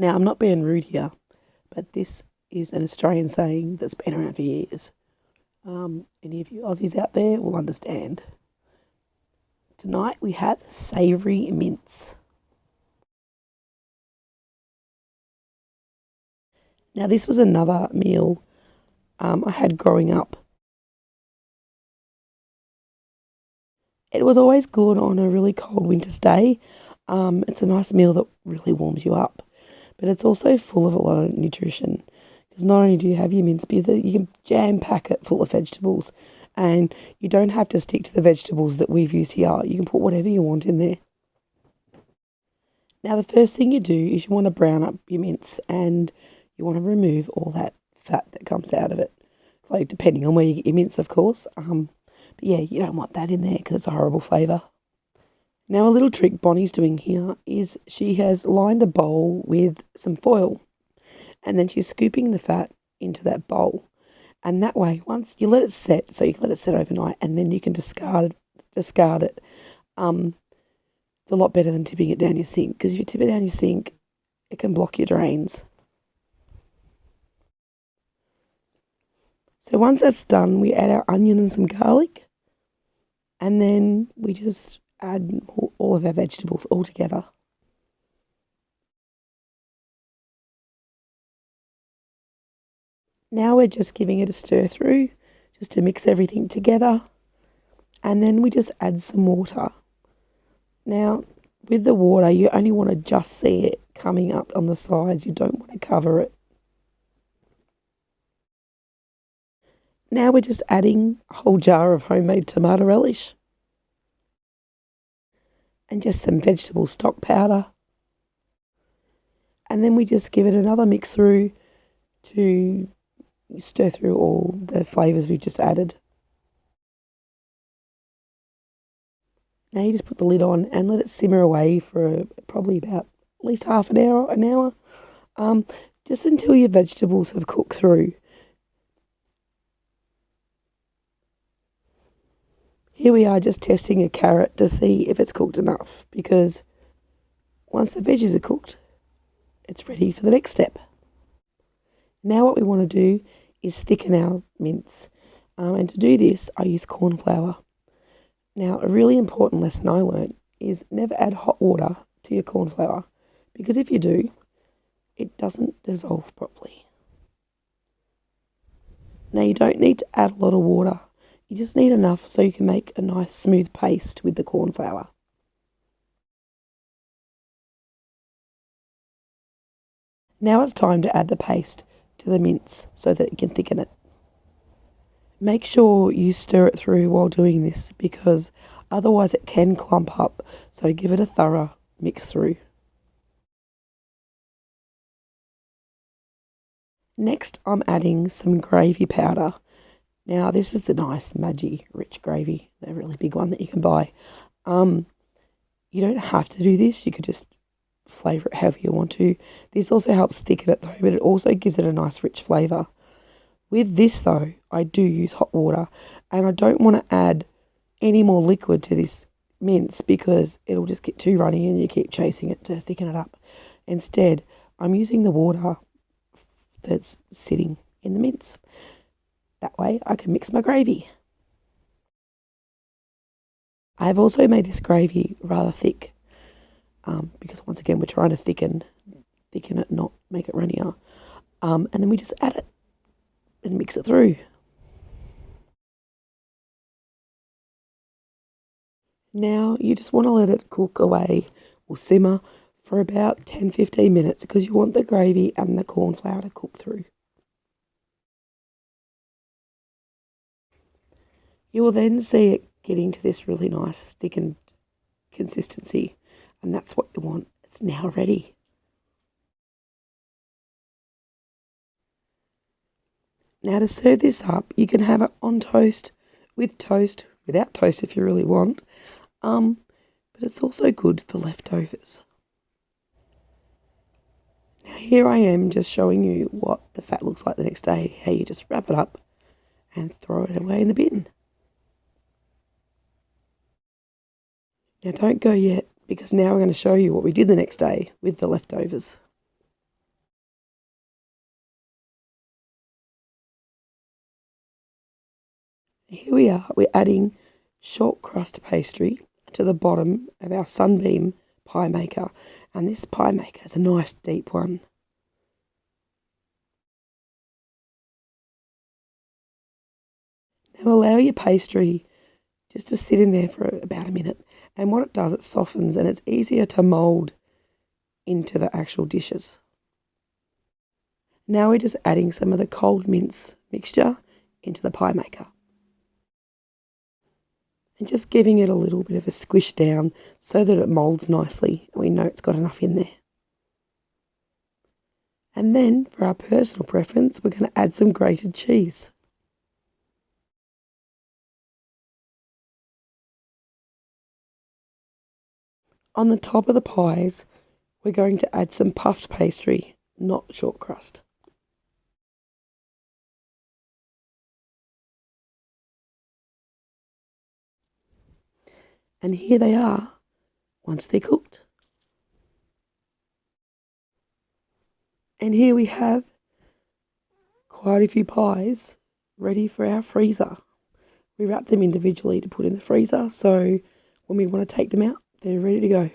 Now, I'm not being rude here, but this is an Australian saying that's been around for years. Any of you Aussies out there will understand. Tonight we have savoury mince. Now, this was another meal I had growing up. It was always good on a really cold winter's day. It's a nice meal that really warms you up, but it's also full of a lot of nutrition. Because not only do you have your mince, but you can jam pack it full of vegetables, and you don't have to stick to the vegetables that we've used here. You can put whatever you want in there. Now, the first thing you do is you want to brown up your mince, and you want to remove all that fat that comes out of it. So, depending on where you get your mince, of course. But yeah, you don't want that in there because it's a horrible flavour. Now, a little trick Bonnie's doing here is she has lined a bowl with some foil, and then she's scooping the fat into that bowl. And that way, once you let it set, so you can let it set overnight, and then you can discard it. It's a lot better than tipping it down your sink, because if you tip it down your sink, it can block your drains. So once that's done, we add our onion and some garlic, and then we just add all of our vegetables all together. Now we're just giving it a stir through, just to mix everything together, and then we just add some water. Now, with the water, you only want to just see it coming up on the sides. You don't want to cover it. Now we're just adding a whole jar of homemade tomato relish and just some vegetable stock powder. And then we just give it another mix through to stir through all the flavours we've just added. Now you just put the lid on and let it simmer away for probably about at least half an hour, just until your vegetables have cooked through. Here we are just testing a carrot to see if it's cooked enough, because once the veggies are cooked, it's ready for the next step. Now what we want to do is thicken our mince, and to do this I use corn flour. Now, a really important lesson I learned is never add hot water to your corn flour, because if you do, it doesn't dissolve properly. Now, you don't need to add a lot of water. You just need enough so you can make a nice smooth paste with the corn flour. Now it's time to add the paste to the mince so that you can thicken it. Make sure you stir it through while doing this, because otherwise it can clump up, so give it a thorough mix through. Next, I'm adding some gravy powder. Now, this is the nice Maggi rich gravy, the really big one that you can buy. You don't have to do this. You could just flavour it however you want to. This also helps thicken it though, but it also gives it a nice rich flavour. With this though, I do use hot water, and I don't want to add any more liquid to this mince because it'll just get too runny and you keep chasing it to thicken it up. Instead, I'm using the water that's sitting in the mince. That way I can mix my gravy. I have also made this gravy rather thick, because once again we're trying to thicken it, not make it runnier. And then we just add it and mix it through. Now you just want to let it cook away or simmer for about 10-15 minutes, because you want the gravy and the corn flour to cook through. You will then see it getting to this really nice thickened consistency, and that's what you want. It's now ready. Now, to serve this up, you can have it on toast, with toast, without toast if you really want, but it's also good for leftovers. Now, here I am just showing you what the fat looks like the next day, how you just wrap it up and throw it away in the bin. Now, don't go yet, because now we're going to show you what we did the next day with the leftovers. Here we are, we're adding short crust pastry to the bottom of our sunbeam pie maker, and this pie maker is a nice deep one. Now allow your pastry just to sit in there for about a minute, and what it does, it softens and it's easier to mould into the actual dishes. Now we're just adding some of the cold mince mixture into the pie maker. And just giving it a little bit of a squish down so that it moulds nicely and we know it's got enough in there. And then for our personal preference, we're going to add some grated cheese. On the top of the pies, we're going to add some puffed pastry, not short crust. And here they are once they're cooked. And here we have quite a few pies ready for our freezer. We wrap them individually to put in the freezer, so when we want to take them out, they're ready to go.